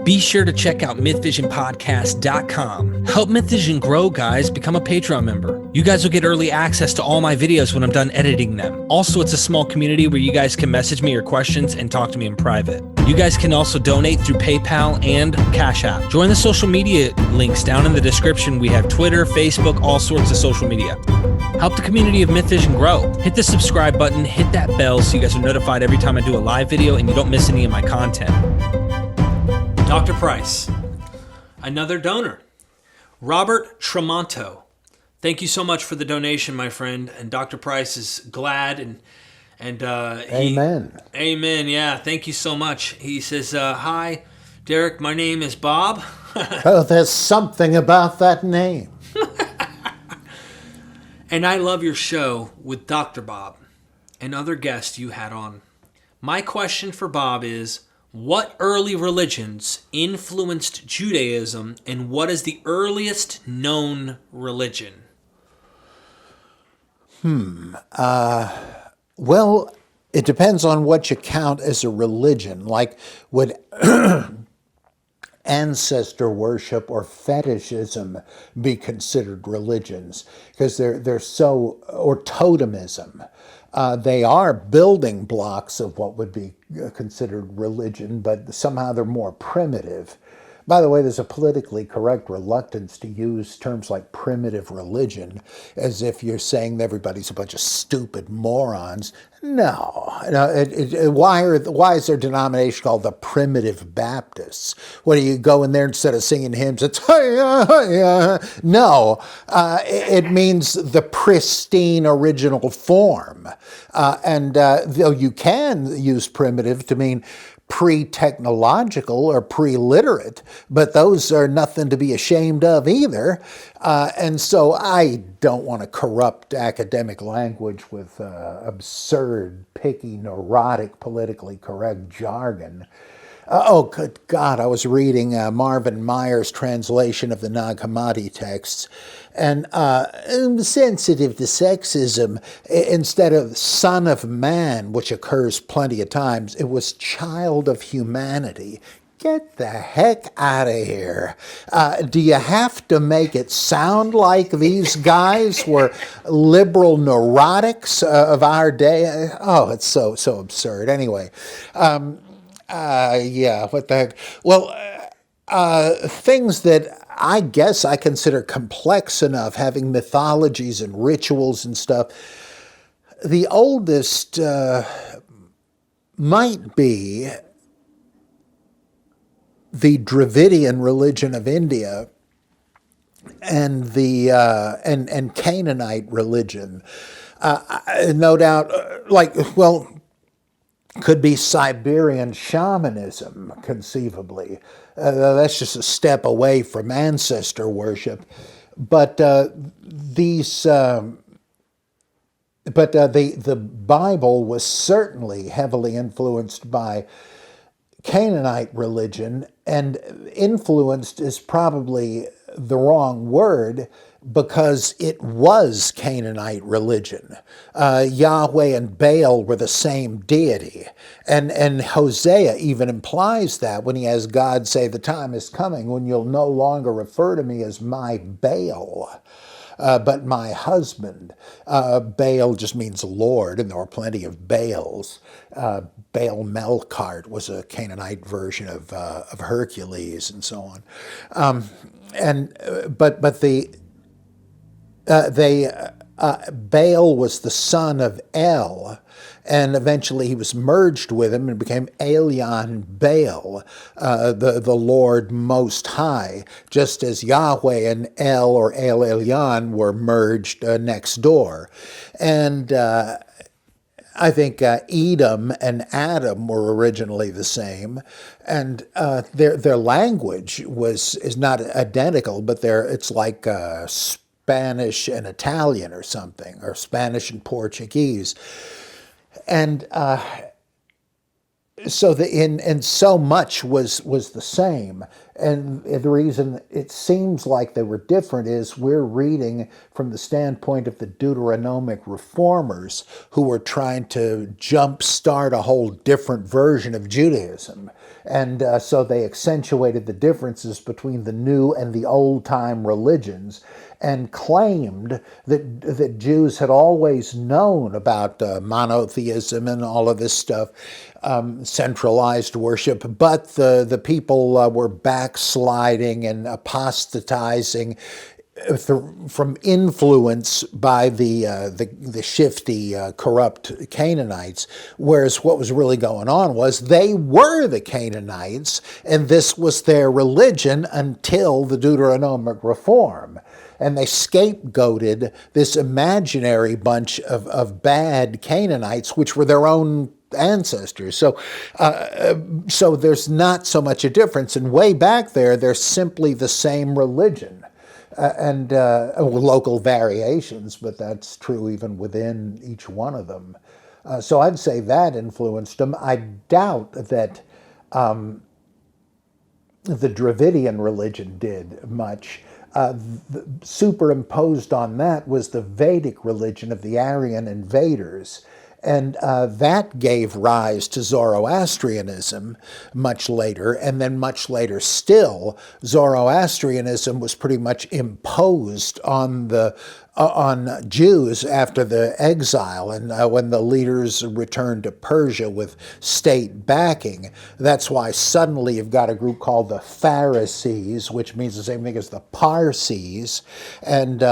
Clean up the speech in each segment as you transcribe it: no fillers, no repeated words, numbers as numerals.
Be sure to check out MythVisionPodcast.com. Help MythVision grow, guys. Become a Patreon member. You guys will get early access to all my videos when I'm done editing them. Also, it's a small community where you guys can message me your questions and talk to me in private. You guys can also donate through PayPal and Cashapp. Join the social media links down in the description. We have Twitter, Facebook, all sorts of social media. Help the community of MythVision grow. Hit the subscribe button, hit that bell so you guys are notified every time I do a live video and you don't miss any of my content. Dr. Price, another donor. Robert Tremonto, thank you so much for the donation, my friend. And Dr. Price is glad and Amen. Amen. Yeah, thank you so much. He says, "Hi, Derek. My name is Bob." Oh, there's something about that name. And I love your show with Dr. Bob and other guests you had on. My question for Bob is, what early religions influenced Judaism, and what is the earliest known religion? Well, it depends on what you count as a religion. Like, would ancestor worship or fetishism be considered religions? Because they're so, or totemism. They are building blocks of what would be considered religion, but somehow they're more primitive. By the way, there's a politically correct reluctance to use terms like primitive religion as if you're saying that everybody's a bunch of stupid morons. No. Why is their denomination called the Primitive Baptists? What do you go in there instead of singing hymns? It's no. It means the pristine original form. Though you can use primitive to mean pre-technological or pre-literate, but those are nothing to be ashamed of either. And so I don't want to corrupt academic language with absurd, picky, neurotic, politically correct jargon. Oh, good God, I was reading Marvin Meyer's translation of the Nag Hammadi texts, and sensitive to sexism, instead of son of man, which occurs plenty of times, it was child of humanity. Get the heck out of here. Do you have to make it sound like these guys were liberal neurotics of our day? Oh, it's so absurd. Anyway, yeah, what the heck? Well, things that I guess I consider complex enough, having mythologies and rituals and stuff. The oldest might be the Dravidian religion of India and the and Canaanite religion. No doubt, could be Siberian shamanism, conceivably. That's just a step away from ancestor worship. But the Bible was certainly heavily influenced by Canaanite religion, and influenced is probably the wrong word, because it was Canaanite religion. Yahweh and Baal were the same deity. And Hosea even implies that when he has God say, the time is coming when you'll no longer refer to me as my Baal, but my husband. Baal just means Lord, and there were plenty of Baals. Baal Melkart was a Canaanite version of Hercules, and so on. Baal was the son of El, and eventually he was merged with him and became Elyon Baal, the Lord Most High, just as Yahweh and El, or El Elyon, were merged next door. And I think Edom and Adam were originally the same, and their language is not identical, but it's like Spanish and Italian or something, or Spanish and Portuguese. And so so much was the same. And the reason it seems like they were different is we're reading from the standpoint of the Deuteronomic reformers who were trying to jumpstart a whole different version of Judaism. And so they accentuated the differences between the new and the old-time religions and claimed that Jews had always known about monotheism and all of this stuff, centralized worship, but the people were backsliding and apostatizing from influence by the shifty, corrupt Canaanites, whereas what was really going on was they were the Canaanites, and this was their religion until the Deuteronomic reform. And they scapegoated this imaginary bunch of bad Canaanites, which were their own ancestors. So there's not so much a difference. And way back there, they're simply the same religion. And local variations, but that's true even within each one of them. So I'd say that influenced them. I doubt that the Dravidian religion did much. Superimposed on that was the Vedic religion of the Aryan invaders. And that gave rise to Zoroastrianism much later, and then much later still, Zoroastrianism was pretty much imposed on Jews after the exile, and when the leaders returned to Persia with state backing. That's why suddenly you've got a group called the Pharisees, which means the same thing as the Parsees, and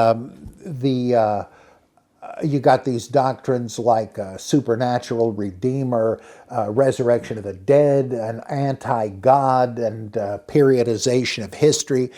you got these doctrines like supernatural redeemer, resurrection of the dead, an anti-God, and periodization of history.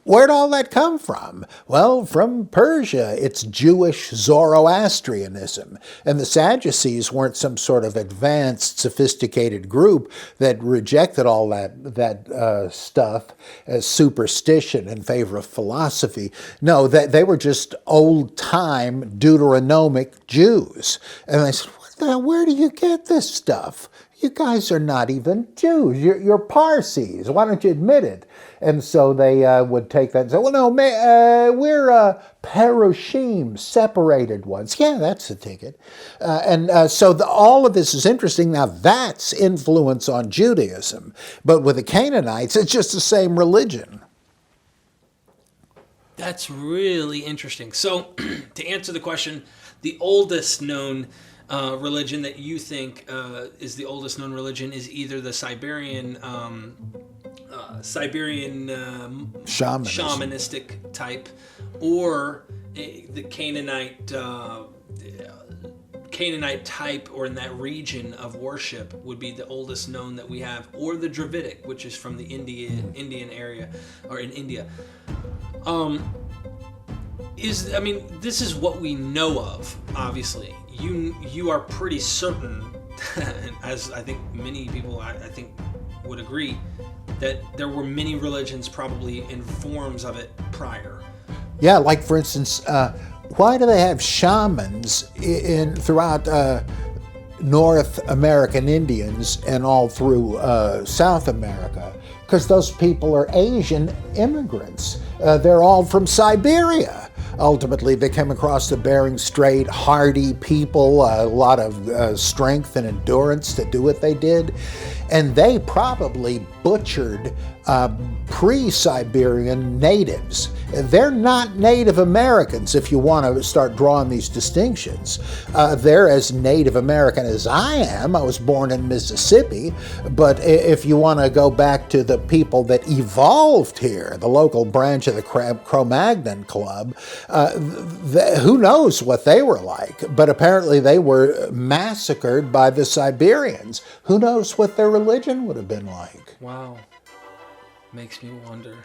Where'd all that come from? Well, from Persia. It's Jewish Zoroastrianism. And the Sadducees weren't some sort of advanced, sophisticated group that rejected all that stuff as superstition in favor of philosophy. No, they were just old-time Deuteronomic Jews. And I said, what the hell, where do you get this stuff? You guys are not even Jews. You're Parsees. Why don't you admit it? And so they would take that and say, well, no, we're Perushim, separated ones. Yeah, that's the ticket. So all of this is interesting. Now, that's influence on Judaism. But with the Canaanites, it's just the same religion. That's really interesting. So to answer the question, the oldest known religion that you think is the oldest known religion is either the Siberian shamanistic type, or the Canaanite type, or in that region of worship would be the oldest known that we have, or the Dravidic, which is from the Indian area, or in India. This is what we know of, obviously. You are pretty certain, as I think many people I think would agree, that there were many religions probably in forms of it prior. Yeah, like for instance, why do they have shamans throughout North American Indians and all through South America? Because those people are Asian immigrants. They're all from Siberia. Ultimately, they came across the Bering Strait, hardy people, a lot of strength and endurance to do what they did. And they probably butchered pre-Siberian natives. They're not Native Americans, if you want to start drawing these distinctions. They're as Native American as I am. I was born in Mississippi. But if you want to go back to the people that evolved here, the local branch of the Cro-Magnon Club, who knows what they were like? But apparently they were massacred by the Siberians. Who knows what their religion would have been like? Wow. Makes me wonder.